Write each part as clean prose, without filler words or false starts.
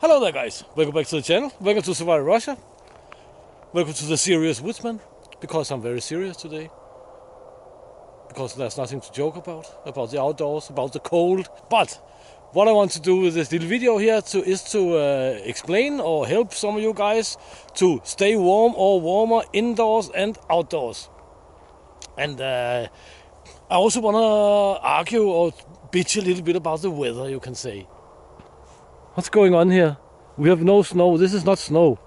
Hello there guys, welcome back to the channel, welcome to Survival Russia, welcome to the Serious Woodsman, because I'm very serious today, because there's nothing to joke about the outdoors, about the cold. But what I want to do with this little video here is to explain or help some of you guys to stay warm or warmer indoors and outdoors. And I also want to argue or bitch a little bit about the weather, you can say. What's going on here? We have no snow. This is not snow.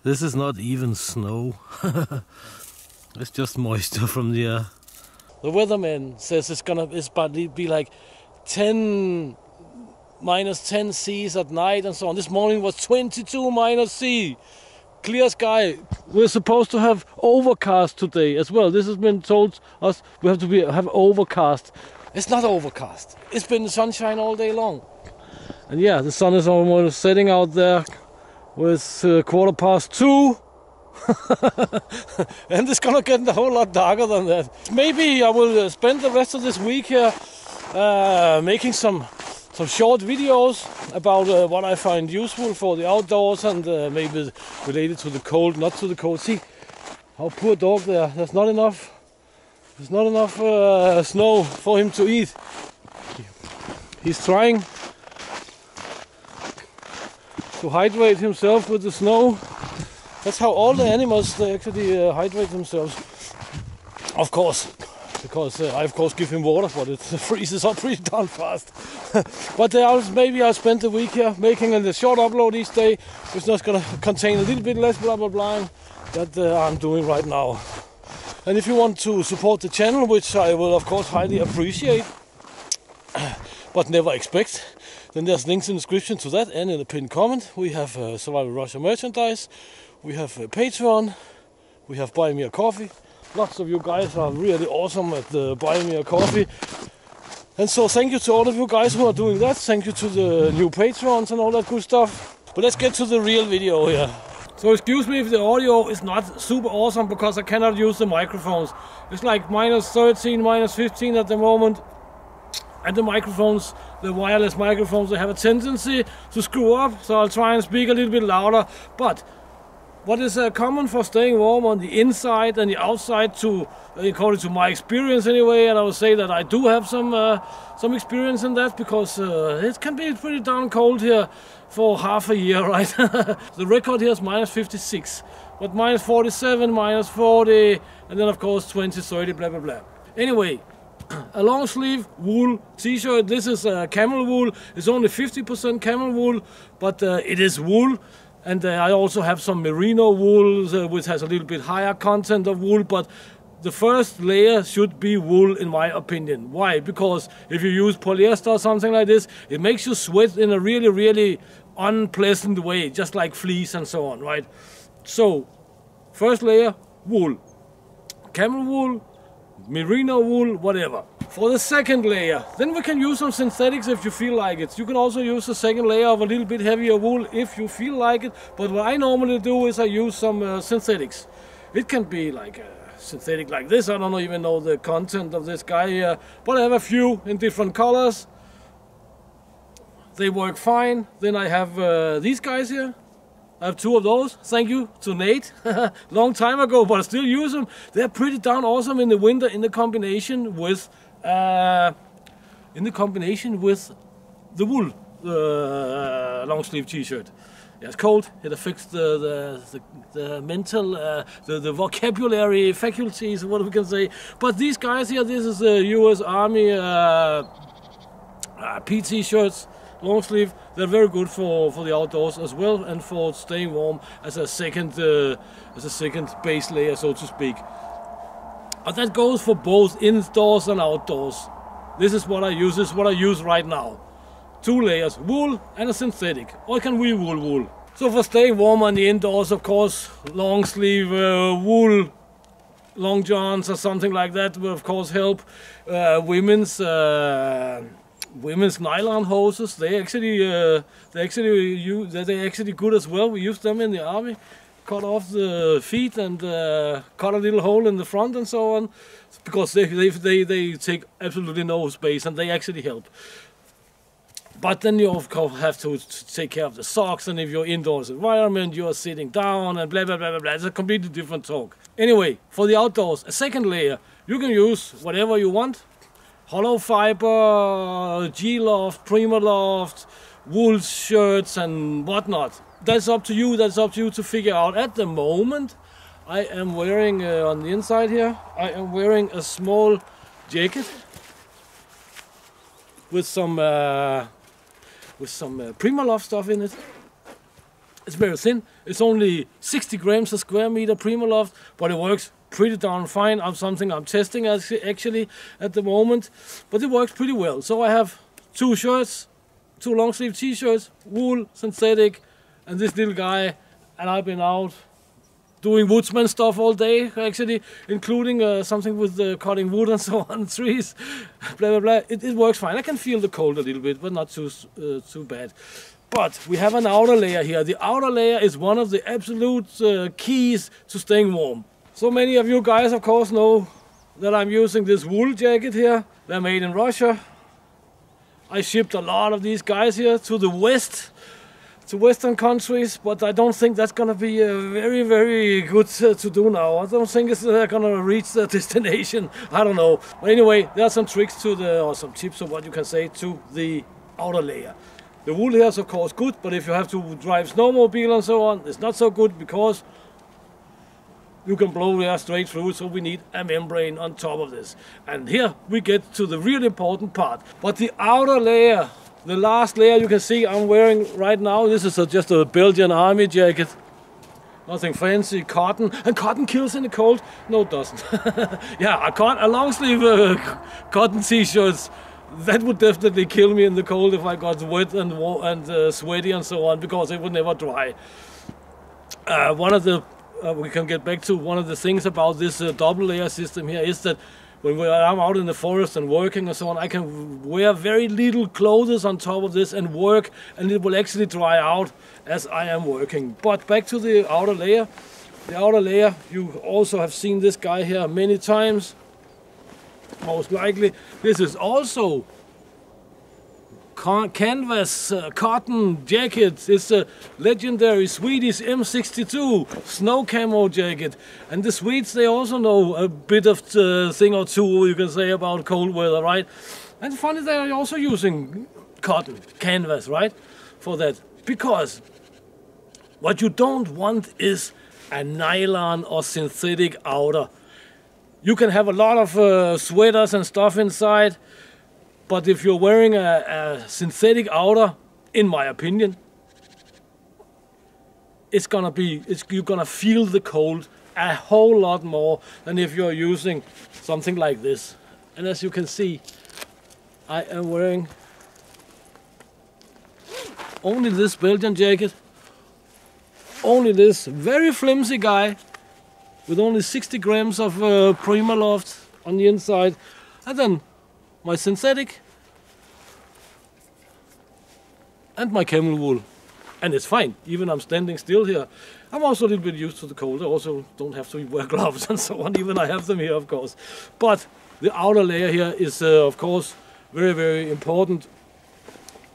This is not even snow. It's just moisture from the air. The weatherman says it's probably be like minus 10 C's at night and so on. This morning was 22 minus C. Clear sky. We're supposed to have overcast today as well. This has been told us we have to have overcast. It's not overcast. It's been sunshine all day long. And yeah, the sun is almost setting out there with 2:15. And it's gonna get a whole lot darker than that. Maybe I will spend the rest of this week here making some short videos about what I find useful for the outdoors and maybe related to the cold, not to the cold. See how poor dog there. There's not enough snow for him to eat. He's trying to hydrate himself with the snow. That's how all the animals, they actually hydrate themselves. Of course. Because I of course give him water, but it freezes up pretty darn fast. But maybe I'll spend the week here making a short upload each day, which is not going to contain a little bit less blah blah blah that I'm doing right now. And if you want to support the channel, which I will of course highly appreciate, but never expect, then there's links in the description to that and in the pinned comment. We have Survival Russia merchandise, we have Patreon, we have Buy Me a Coffee. Lots of you guys are really awesome at buying me a coffee. And so thank you to all of you guys who are doing that. Thank you to the new patrons and all that good stuff. But let's get to the real video here. So excuse me if the audio is not super awesome because I cannot use the microphones. It's like minus 13, minus 15 at the moment. And the microphones, the wireless microphones, they have a tendency to screw up. So I'll try and speak a little bit louder. But what is common for staying warm on the inside and the outside, according to my experience anyway, and I will say that I do have some experience in that, because it can be pretty darn cold here for half a year, right? The record here is minus 56, but minus 47, minus 40, and then of course 20, 30, blah blah blah. Anyway, a long sleeve wool t-shirt. This is camel wool. It's only 50% camel wool, but it is wool. And I also have some merino wool, which has a little bit higher content of wool, but the first layer should be wool in my opinion. Why? Because if you use polyester or something like this, it makes you sweat in a really, really unpleasant way, just like fleece and so on, right? So, first layer, wool. Camel wool, merino wool, whatever. For the second layer, then we can use some synthetics if you feel like it. You can also use the second layer of a little bit heavier wool if you feel like it. But what I normally do is I use some synthetics. It can be like a synthetic like this. I don't even know the content of this guy here, but I have a few in different colors. They work fine. Then I have these guys here. I have two of those. Thank you to Nate. Long time ago, but I still use them. They're pretty darn awesome in the winter in the combination with the wool long sleeve t-shirt. Yeah, it's cold. It affects the mental, the vocabulary faculties, what we can say. But these guys here, this is the U.S. Army PT shirts, long sleeve. They're very good for the outdoors as well, and for staying warm as a second base layer, so to speak. But that goes for both indoors and outdoors. This is what I use. This is what I use right now. Two layers, wool and a synthetic. Or it can be wool. So for staying warm on the indoors, of course, long sleeve wool, long johns or something like that will of course help. Women's women's nylon hoses. They're actually good as well. We use them in the army. Cut off the feet and cut a little hole in the front and so on, because they take absolutely no space and they actually help. But then you of course have to take care of the socks, and if you're indoors environment, you're sitting down and blah blah blah blah blah. It's a completely different talk. Anyway, for the outdoors, a second layer, you can use whatever you want. Hollow fiber, G-loft, Primaloft, wool shirts and whatnot. That's up to you. That's up to you to figure out. At the moment, I am wearing on the inside here, I am wearing a small jacket with some Primaloft stuff in it. It's very thin. It's only 60 grams a square meter Primaloft, but it works pretty darn fine. Something I'm testing actually at the moment, but it works pretty well. So I have 2 shirts, 2 long sleeve t-shirts, wool, synthetic, and this little guy, and I've been out doing woodsman stuff all day, actually, including something with cutting wood and so on, trees, blah blah blah. It works fine. I can feel the cold a little bit, but not too bad. But we have an outer layer here. The outer layer is one of the absolute keys to staying warm. So many of you guys, of course, know that I'm using this wool jacket here. They're made in Russia. I shipped a lot of these guys here to the west, to Western countries, but I don't think that's gonna be very, very good to do now. I don't think they're gonna reach the destination. I don't know. But anyway, there are some tricks or some tips of what you can say to the outer layer. The wool here is of course good, but if you have to drive snowmobile and so on, it's not so good because you can blow air straight through, so we need a membrane on top of this. And here we get to the real important part. But the outer layer, the last layer you can see I'm wearing right now, this is just a Belgian army jacket. Nothing fancy, cotton. And cotton kills in the cold? No, it doesn't. Yeah, a long sleeve cotton t-shirts, that would definitely kill me in the cold if I got wet and sweaty and so on, because it would never dry. We can get back to one of the things about this double layer system here is that when I'm out in the forest and working and so on, I can wear very little clothes on top of this and work, and it will actually dry out as I am working. But back to the outer layer. The outer layer, you also have seen this guy here many times, most likely. This is also canvas cotton jacket. It's a legendary Swedish M62 snow camo jacket, and the Swedes, they also know a bit of thing or two you can say about cold weather, right? And funny, they are also using cotton canvas, right, for that, because what you don't want is a nylon or synthetic outer. You can have a lot of sweaters and stuff inside, but if you're wearing a synthetic outer, in my opinion, you're gonna feel the cold a whole lot more than if you're using something like this. And as you can see, I am wearing only this Belgian jacket, only this very flimsy guy with only 60 grams of Primaloft on the inside, and then my synthetic and my camel wool, and it's fine. Even I'm standing still here. I'm also a little bit used to the cold. I also don't have to wear gloves and so on, even I have them here, of course. But the outer layer here is of course very, very important.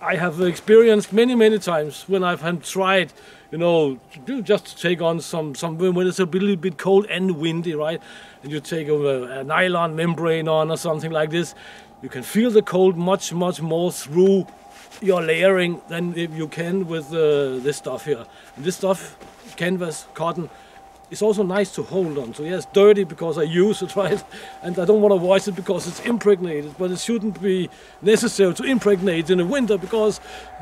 I have experienced many times when I've tried, you know, just to take on some when it's a little bit cold and windy, right? And you take a nylon membrane on or something like this, you can feel the cold much more through your layering than if you can with this stuff here. And this stuff, canvas, cotton, is also nice to hold on. So yeah, it's dirty because I use it, right? And I don't want to wash it because it's impregnated, but it shouldn't be necessary to impregnate in the winter because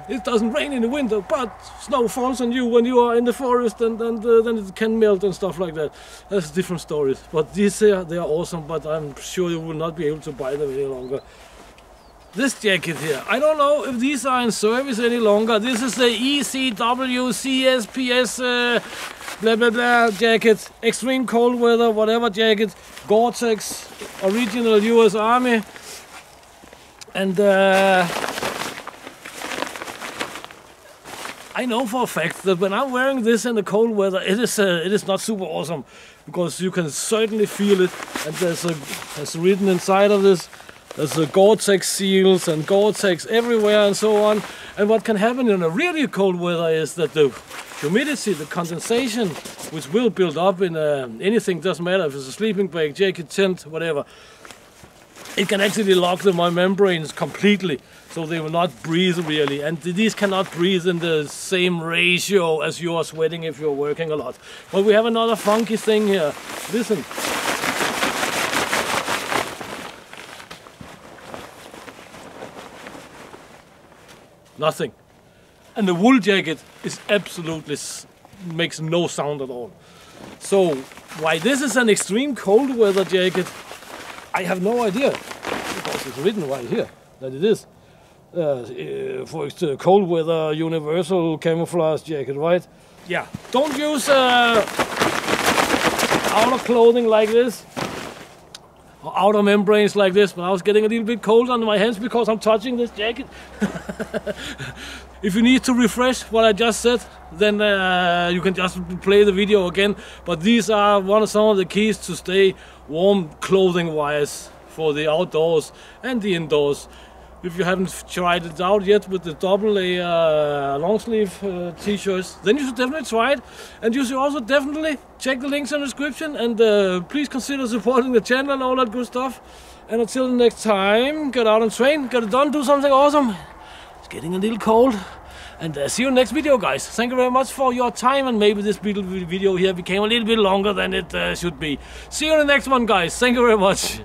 it doesn't rain in the winter, but snow falls on you when you are in the forest, and then it can melt and stuff like that. That's different stories. But these here, they are awesome, but I'm sure you will not be able to buy them any longer. This jacket here, I don't know if these are in service any longer. This is the ECW CSPS blah blah blah jacket, extreme cold weather, whatever jacket, Gore-Tex, original US Army. And I know for a fact that when I'm wearing this in the cold weather, it is not super awesome, because you can certainly feel it. And there's written inside of this, there's a Gore-Tex seals and Gore-Tex everywhere and so on. And what can happen in a really cold weather is that the humidity, the condensation, which will build up in anything, doesn't matter if it's a sleeping bag, jacket, tent, whatever, it can actually lock the membranes completely, so they will not breathe really. And these cannot breathe in the same ratio as you are sweating if you're working a lot. But we have another funky thing here. Listen. Nothing. And the wool jacket is absolutely makes no sound at all. So why this is an extreme cold weather jacket, I have no idea, because it's written right here that it is for cold weather universal camouflage jacket, right? Yeah, don't use outer clothing like this, or outer membranes like this, but I was getting a little bit cold under my hands because I'm touching this jacket. If you need to refresh what I just said, then you can just play the video again. But these are some of the keys to stay warm clothing wise for the outdoors and the indoors. If you haven't tried it out yet with the double A long sleeve t-shirts, then you should definitely try it. And you should also definitely check the links in the description, and please consider supporting the channel and all that good stuff. And until the next time, get out and train, get it done, do something awesome. It's getting a little cold. And see you in the next video, guys. Thank you very much for your time, and maybe this video here became a little bit longer than it should be. See you in the next one, guys. Thank you very much.